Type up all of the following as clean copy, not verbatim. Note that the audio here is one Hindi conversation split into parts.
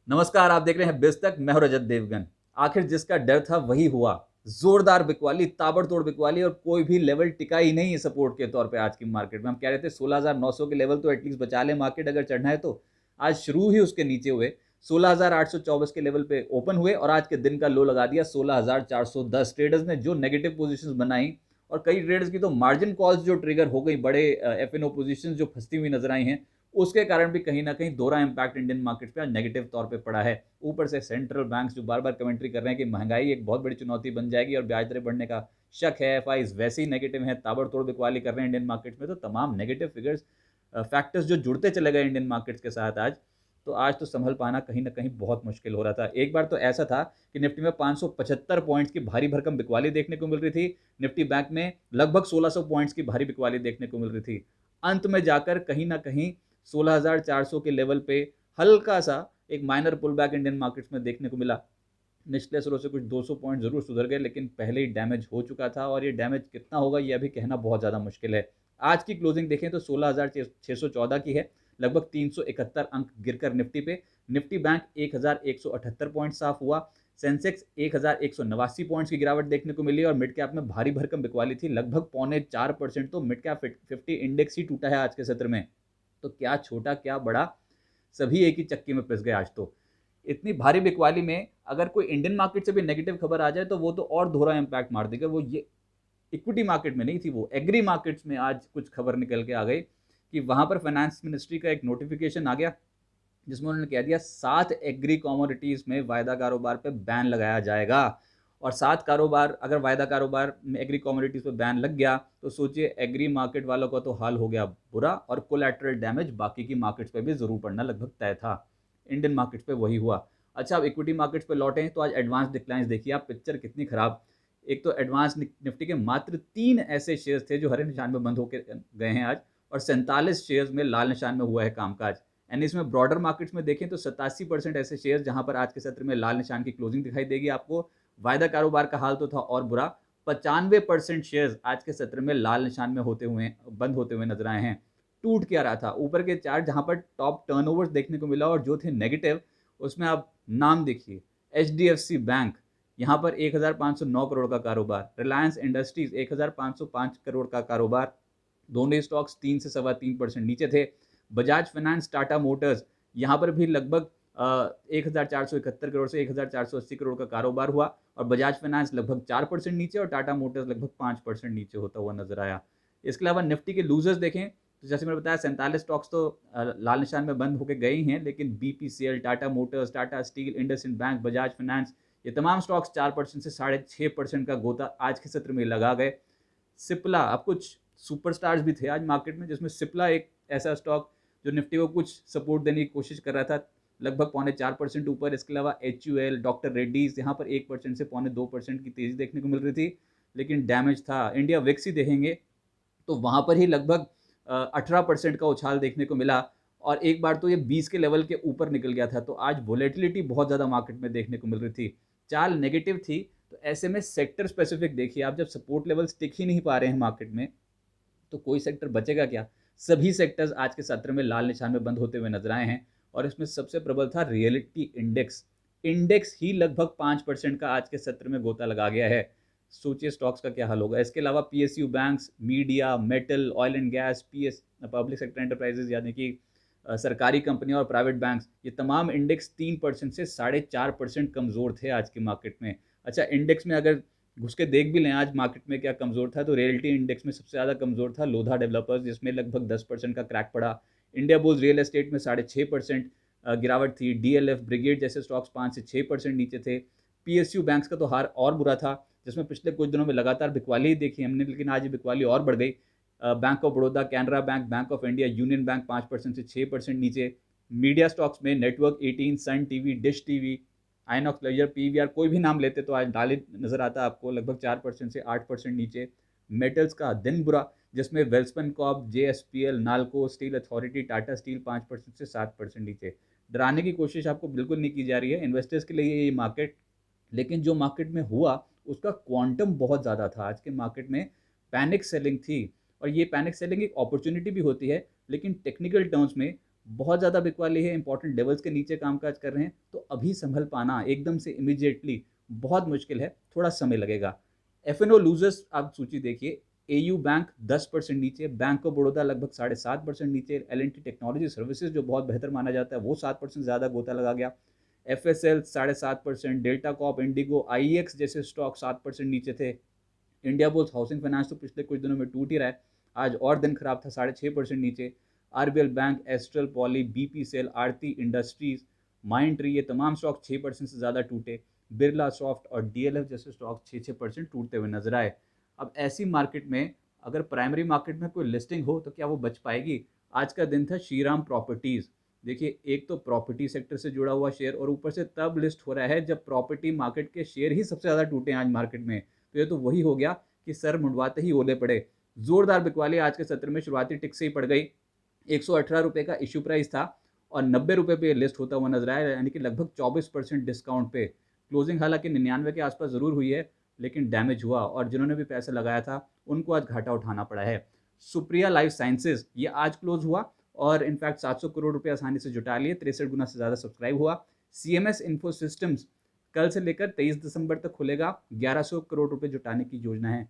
नमस्कार, आप देख रहे हैं बिज तक। मैं हूं रजत देवगन। आखिर जिसका डर था वही हुआ। जोरदार बिकवाली, ताबड़तोड़ बिकवाली और कोई भी लेवल टिका ही नहीं है सपोर्ट के तौर पे। आज की मार्केट में हम कह रहे थे 16,900 के लेवल तो एटलीस्ट बचा ले मार्केट अगर चढ़ना है तो। आज शुरू ही उसके नीचे हुए, 16,824 के लेवल पे ओपन हुए और आज के दिन का लो लगा दिया 16,410। ट्रेडर्स ने जो नेगेटिव पोजीशंस बनाई और कई ट्रेडर्स की तो मार्जिन कॉल्स जो ट्रिगर हो गई, बड़े एफ एन ओ पोजिशन जो फंसती हुई नजर आई हैं, उसके कारण भी कहीं ना कहीं दोहरा इंपैक्ट इंडियन मार्केट पे आज नेगेटिव तौर पे पड़ा है। ऊपर से सेंट्रल बैंक्स जो बार बार कमेंट्री कर रहे हैं कि महंगाई एक बहुत बड़ी चुनौती बन जाएगी और ब्याज दरें बढ़ने का शक है, एफआईज वैसे ही नेगेटिव है, ताबड़तोड़ बिकवाली कर रहे हैं इंडियन मार्केट्स में। तो तमाम नेगेटिव फिगर्स, फैक्टर्स जो जुड़ते चले गए इंडियन मार्केट्स के साथ आज, तो आज तो संभल पाना कहीं ना कहीं बहुत मुश्किल हो रहा था। एक बार तो ऐसा था कि निफ्टी में 575 पॉइंट्स की भारी भरकम बिकवाली देखने को मिल रही थी। निफ्टी बैंक में लगभग 1600 पॉइंट्स की भारी बिकवाली देखने को मिल रही थी। अंत में जाकर कहीं ना कहीं 16,400 के लेवल पे हल्का सा एक minor pull back Indian markets में देखने को मिला। निचले स्रों से कुछ 200 पॉइंट जरूर सुधर गए, लेकिन पहले ही डैमेज हो चुका था और ये डैमेज कितना होगा ये अभी कहना बहुत ज़्यादा मुश्किल है। आज की क्लोजिंग देखें तो 16,614 की है। लगभग 371 अंक गिरकर निफ्टी पे। निफ्टी बैंक 1,178 पॉइंट साफ हुआ। सेंसेक्स 1,189 पॉइंट्स की गिरावट देखने को मिली और मिड कैप में भारी भरकम बिकवाली थी, लगभग 0.4%। तो मिड कैप 50 इंडेक्स ही टूटा है आज के सत्र में। तो क्या छोटा क्या बड़ा, सभी एक ही चक्की में पिस गए आज तो। इतनी भारी बिकवाली में अगर कोई इंडियन मार्केट से भी नेगेटिव खबर आ जाए तो वो तो और दोहरा इंपैक्ट मार देगा। वो ये इक्विटी मार्केट में नहीं थी, वो एग्री मार्केट्स में आज कुछ खबर निकल के आ गई कि वहां पर फाइनेंस मिनिस्ट्री का एक नोटिफिकेशन आ गया जिसमें उन्होंने कह दिया 7 एग्री कमोडिटीज में वायदा कारोबार पे बैन लगाया जाएगा। और 7 कारोबार, अगर वायदा कारोबार में एग्री कमोडिटीज पे बैन लग गया तो सोचिए एग्री मार्केट वालों का तो हाल हो गया बुरा और कोलैटरल डैमेज बाकी की मार्केट्स पे भी जरूर पड़ना लगभग तय था। इंडियन मार्केट्स पे वही हुआ। अच्छा, अब इक्विटी मार्केट्स पे लौटे तो आज एडवांस डिक्लाइंस देखिए आप, पिक्चर कितनी खराब। एक तो एडवांस निफ्टी के मात्र 3 ऐसे शेयर्स थे जो हरे निशान में बंद होकर गए हैं आज, और 47 शेयर्स में लाल निशान में हुआ है कामकाज। एंड इसमें ब्रॉडर मार्केट्स में देखें तो 87% ऐसे शेयर जहां पर आज के सत्र में लाल निशान की क्लोजिंग दिखाई देगी आपको। वायदा कारोबार का हाल तो था और बुरा। 95% शेयर आज के सत्र में लाल निशान में होते हुए बंद होते हुए नजर आए हैं। टूट क्या रहा था ऊपर के चार्ट, जहां पर टॉप टर्नओवर्स देखने को मिला और जो थे नेगेटिव, उसमें आप नाम देखिए। एचडीएफसी बैंक, यहाँ पर 1,509 करोड़ का कारोबार। रिलायंस इंडस्ट्रीज 1,505 करोड़ का कारोबार। दोनों स्टॉक्स 3 से 3.25% नीचे थे। बजाज फाइनेंस, टाटा मोटर्स, यहाँ पर भी लगभग 1,471 करोड़ से 1,480 करोड़ का कारोबार हुआ और बजाज फाइनेंस लगभग 4% नीचे और टाटा मोटर्स लगभग 5% नीचे होता हुआ नजर आया। इसके अलावा निफ्टी के लूजर्स देखें तो जैसे मैंने बताया 47 स्टॉक्स तो लाल निशान में बंद होकर गए ही हैं, लेकिन BPCL, Tata Motors, Tata steel, IndusInd bank, Bajaj finance, ये तमाम स्टॉक्स 4% से 6.5% का गोता आज के सत्र में लगा गए। सिप्ला, अब कुछ सुपरस्टार्स भी थे आज मार्केट में, जिसमें सिप्ला एक ऐसा स्टॉक जो निफ्टी को कुछ सपोर्ट देने की कोशिश कर रहा था, लगभग 0.4% ऊपर। इसके अलावा HUL, डॉक्टर रेड्डीज, यहाँ पर 1% से 0.2% की तेजी देखने को मिल रही थी, लेकिन डैमेज था। इंडिया विक्स ही देखेंगे तो वहाँ पर ही लगभग 18% का उछाल देखने को मिला और एक बार तो ये 20 के लेवल के ऊपर निकल गया था। तो आज वोलेटिलिटी बहुत ज़्यादा मार्केट में देखने को मिल रही थी, चाल नेगेटिव थी। तो ऐसे में सेक्टर स्पेसिफिक देखिए आप, जब सपोर्ट लेवल्स टिक ही नहीं पा रहे हैं मार्केट में तो कोई सेक्टर बचेगा क्या। सभी सेक्टर्स आज के सत्र में लाल निशान में बंद होते हुए नजर आए हैं और इसमें सबसे प्रबल था रियलिटी इंडेक्स। इंडेक्स ही लगभग 5% का आज के सत्र में गोता लगा गया है। सोचिए स्टॉक्स का क्या हाल होगा। इसके अलावा PSU banks, media, metal, oil and gas, PS public sector enterprises यानी कि सरकारी कंपनियां और प्राइवेट बैंक्स, ये तमाम इंडेक्स 3% से 4.5% कमज़ोर थे आज की मार्केट में। अच्छा, इंडेक्स में अगर घुस के देख भी लें आज मार्केट में क्या कमज़ोर था, तो रियलिटी इंडेक्स में सबसे ज़्यादा कमज़ोर था लोधा डेवलपर्स, जिसमें लगभग 10% का क्रैक पड़ा। इंडिया बुल्स रियल एस्टेट में 6.5% गिरावट थी। डीएलएफ, ब्रिगेड जैसे स्टॉक्स 5 से 6% नीचे थे। पीएसयू बैंक्स का तो हार और बुरा था, जिसमें पिछले कुछ दिनों में लगातार बिकवाली ही देखी हमने, लेकिन आज ये बिकवाली और बढ़ गई। Bank of Baroda, Canara bank, bank of India, union bank 5% से 6% नीचे। मीडिया स्टॉक्स में network 18, Sun TV, Dish TV, INOX leisure, PVR, कोई भी नाम लेते तो आज डाले नजर आता आपको, लगभग 4% से 8% नीचे। मेटल्स का दिन बुरा, जिसमें Welspun Corp, JSPL, NALCO, steel authority, Tata steel 5% से 7% नीचे। डराने की कोशिश आपको बिल्कुल नहीं की जा रही है इन्वेस्टर्स के लिए ये मार्केट, लेकिन जो मार्केट में हुआ उसका क्वांटम बहुत ज़्यादा था। आज के मार्केट में पैनिक सेलिंग थी और ये पैनिक सेलिंग एक अपॉर्चुनिटी भी होती है, लेकिन टेक्निकल टर्म्स में बहुत ज़्यादा बिकवाली है, इंपॉर्टेंट लेवल्स के नीचे कामकाज कर रहे हैं, तो अभी संभल पाना एकदम से इमीडिएटली बहुत मुश्किल है, थोड़ा समय लगेगा। एफ-एन-ओ लूजर्स आप सूची देखिए, एयू बैंक 10% नीचे, बैंक ऑफ बड़ौदा लगभग 7.5% नीचे, एल-एन-टी टेक्नोलॉजी सर्विसेज जो बहुत बेहतर माना जाता है वो 7% ज़्यादा गोता लगा गया, एफ-एस-एल 7.5%, डेल्टा कॉप, इंडिगो, आई-एक्स जैसे स्टॉक 7% नीचे थे। इंडिया बुल्स हाउसिंग फाइनेंस तो पिछले कुछ दिनों में टूट ही रहा है, आज और दिन खराब था, 6.5% नीचे। RBL bank, Astral Poly, BPCL, Aarti industries, Mindtree, ये तमाम स्टॉक 6% से ज़्यादा टूटे। बिरला सॉफ्ट और डीएलएफ जैसे स्टॉक 6% टूटते हुए नजर आए। अब ऐसी मार्केट में अगर प्राइमरी मार्केट में कोई लिस्टिंग हो तो क्या वो बच पाएगी? आज का दिन था श्रीराम प्रॉपर्टीज़। देखिए, एक तो प्रॉपर्टी सेक्टर से जुड़ा हुआ शेयर और ऊपर से तब लिस्ट हो रहा है जब प्रॉपर्टी मार्केट के शेयर ही सबसे ज़्यादा टूटे हैं आज मार्केट में। तो ये तो वही हो गया कि सर मुंडवाते ही ओले पड़े। जोरदार बिकवाली आज के सत्र में शुरुआती टिक से ही पड़ गई। 118 रुपये का इशू प्राइस था और 90 रुपये पे लिस्ट होता हुआ नजर आया, यानी कि लगभग 24% डिस्काउंट पे। क्लोजिंग हालांकि 99 के आसपास ज़रूर हुई है, लेकिन डैमेज हुआ और जिन्होंने भी पैसा लगाया था उनको आज घाटा उठाना पड़ा है। सुप्रिया लाइफ साइंसेज ये आज क्लोज हुआ और इनफैक्ट 700 करोड़ रुपये आसानी से जुटा लिए, 63 गुना से ज़्यादा सब्सक्राइब हुआ। सीएमएस इन्फो सिस्टम्स कल से लेकर 23 दिसंबर तक खुलेगा, 1100 करोड़ रुपये जुटाने की योजना है।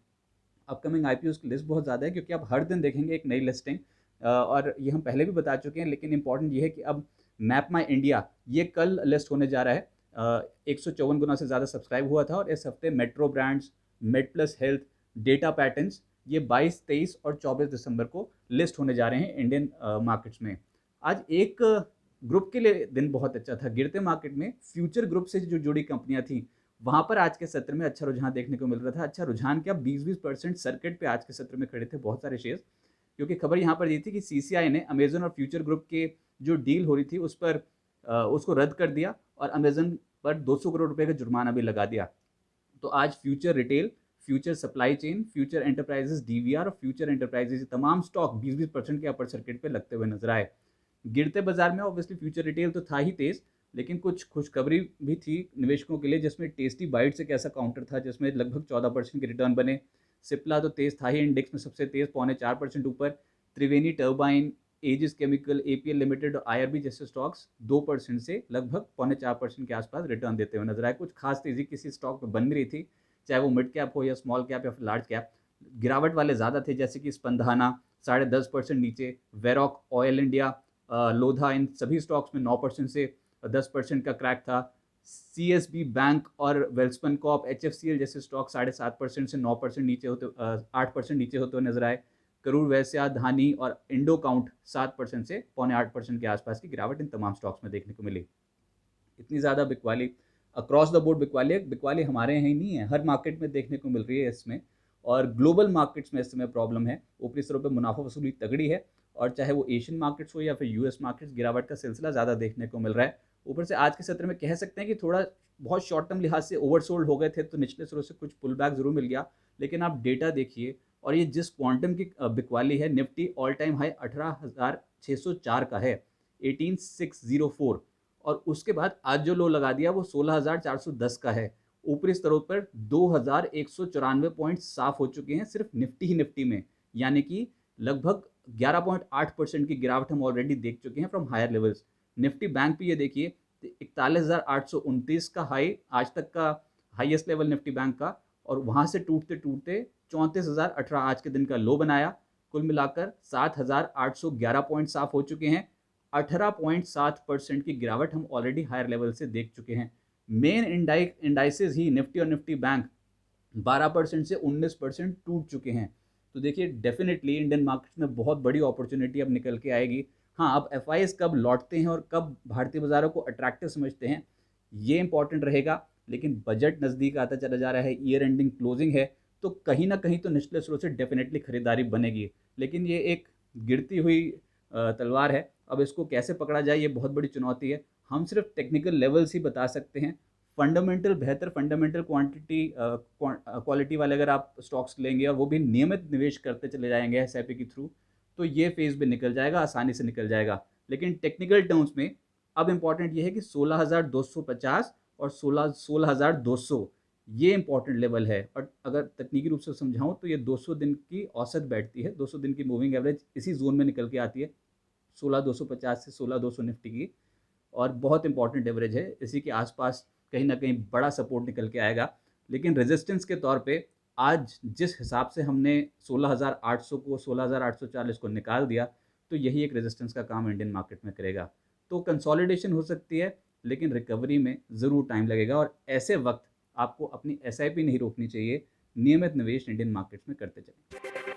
अपकमिंग आईपीओ की लिस्ट बहुत ज़्यादा है क्योंकि आप हर दिन देखेंगे एक नई लिस्टिंग, और ये हम पहले भी बता चुके हैं, लेकिन इंपॉर्टेंट ये है कि अब मैप माई इंडिया ये कल लिस्ट होने जा रहा है। 154 गुना से ज़्यादा सब्सक्राइब हुआ था और इस हफ्ते metro brands, made plus health, data patterns ये 22, 23 और 24 दिसंबर को लिस्ट होने जा रहे हैं इंडियन मार्केट्स में। आज एक ग्रुप के लिए दिन बहुत अच्छा था, गिरते मार्केट में फ्यूचर ग्रुप से जो जुड़ी कंपनियां थी वहां पर आज के सत्र में अच्छा रुझान देखने को मिल रहा था। अच्छा रुझान क्या, 20-20% सर्किट पे आज के सत्र में खड़े थे बहुत सारे शेयर, क्योंकि खबर यहाँ पर ये थी कि सीसीआई ने अमेजन और फ्यूचर ग्रुप के जो डील हो रही थी उस पर उसको रद्द कर दिया और अमेजन पर 200 करोड़ रुपए का जुर्माना भी लगा दिया। तो आज future retail, future supply chain, future enterprises DVR और फ्यूचर एंटरप्राइजेस तमाम स्टॉक 20-20% के अपर सर्किट पे लगते हुए नजर आए। गिरते बाजार में ऑब्वियसली फ्यूचर रिटेल तो था ही तेज, लेकिन कुछ खुशखबरी भी थी निवेशकों के लिए, जिसमें टेस्टी बाइट्स एक ऐसा काउंटर था जिसमें लगभग 14% के रिटर्न बने। सिप्ला तो तेज था ही, इंडेक्स में सबसे तेज 0.4% ऊपर। Triveni turbine, Aegis chemical, APL limited और आईआरबी जैसे स्टॉक्स 2% से लगभग 0.4% के आसपास रिटर्न देते हुए नजर आए। कुछ खास तेजी किसी स्टॉक में बन नहीं रही थी, चाहे वो मिड कैप हो या स्मॉल कैप या फिर लार्ज कैप। गिरावट वाले ज़्यादा थे, जैसे कि स्पंधाना 10.5% नीचे, वेरॉक, ऑयल इंडिया, लोधा, इन सभी स्टॉक्स में 9% से 10% का क्रैक था। सीएसबी बैंक और वेल्सपन कॉप, एचएफसीएल जैसे स्टॉक 7.5% से 9% नीचे होते 8% नीचे होते हुए नजर आए। करूर वैश्या, धानी और इंडो काउंट 7% से 0.8% के आसपास की गिरावट इन तमाम स्टॉक्स में देखने को मिली। इतनी ज़्यादा बिकवाली, अक्रॉस द बोर्ड बिकवाली, बिकवाली हमारे यहाँ ही नहीं है, हर मार्केट में देखने को मिल रही है इसमें। और ग्लोबल मार्केट्स में इस समय प्रॉब्लम है, ऊपरी स्तरों पर मुनाफा वसूली तगड़ी है, और चाहे वो एशियन मार्केट्स हो या फिर यूएस मार्केट्स, गिरावट का सिलसिला ज़्यादा देखने को मिल रहा है। ऊपर से आज के सत्र में कह सकते हैं कि थोड़ा बहुत शॉर्ट टर्म लिहाज से ओवरसोल्ड हो गए थे, तो निचले स्तरों से कुछ पुल बैक जरूर मिल गया, लेकिन आप डेटा देखिए और ये जिस क्वांटम की बिकवाली है, निफ्टी ऑल टाइम हाई 18,604 का है, 18,604, और उसके बाद आज जो लो लगा दिया वो 16,410 का है। ऊपरी स्तरों पर 2,194 पॉइंट साफ हो चुके हैं सिर्फ निफ्टी ही निफ्टी में, यानी कि लगभग 11.8% की गिरावट हम ऑलरेडी देख चुके हैं from higher levels. Nifty bank पे ये देखिए 41,829 का हाई, आज तक का हाईएस्ट लेवल निफ्टी बैंक का, और वहां से टूटते टूटते 34,018 आज के दिन का लो बनाया। कुल मिलाकर 7,811 पॉइंट साफ हो चुके हैं, 18.7% की गिरावट हम ऑलरेडी हायर लेवल से देख चुके हैं। मेन इंडाइसेस ही निफ्टी और निफ्टी बैंक 12% से 19% टूट चुके हैं। तो देखिए डेफिनेटली इंडियन मार्केट में बहुत बड़ी अपॉर्चुनिटी अब निकल के आएगी। हाँ, अब एफआईएस कब लौटते हैं और कब भारतीय बाजारों को अट्रैक्टिव समझते हैं ये इंपॉर्टेंट रहेगा, लेकिन बजट नज़दीक आता चला जा रहा है, ईयर एंडिंग क्लोजिंग है, तो कहीं ना कहीं तो निचले स्रोत से डेफिनेटली खरीदारी बनेगी, लेकिन ये एक गिरती हुई तलवार है। अब इसको कैसे पकड़ा जाए ये बहुत बड़ी चुनौती है। हम सिर्फ टेक्निकल लेवल्स ही बता सकते हैं। फंडामेंटल बेहतर फंडामेंटल क्वालिटी वाले अगर आप स्टॉक्स लेंगे और वो भी नियमित निवेश करते चले जाएंगे एसआईपी के थ्रू, तो ये फेज भी निकल जाएगा, आसानी से निकल जाएगा। लेकिन टेक्निकल टर्म्स में अब इंपॉर्टेंट ये है कि 16,250 और 16,200 ये इंपॉर्टेंट लेवल है, और अगर तकनीकी रूप से समझाऊं तो ये 200 दिन की औसत बैठती है, 200 दिन की मूविंग एवरेज इसी जोन में निकल के आती है। 16,250 से 16,200 निफ्टी की, और बहुत इंपॉर्टेंट एवरेज है। इसी के आसपास कहीं ना कहीं बड़ा सपोर्ट निकल के आएगा। लेकिन रेजिस्टेंस के तौर पे आज जिस हिसाब से हमने 16,800 को 16,840 को निकाल दिया, तो यही एक रेजिस्टेंस का काम इंडियन मार्केट में करेगा। तो कंसोलिडेशन हो सकती है, लेकिन रिकवरी में ज़रूर टाइम लगेगा, और ऐसे वक्त आपको अपनी एसआईपी नहीं रोकनी चाहिए, नियमित निवेश इंडियन मार्केट्स में करते चलें।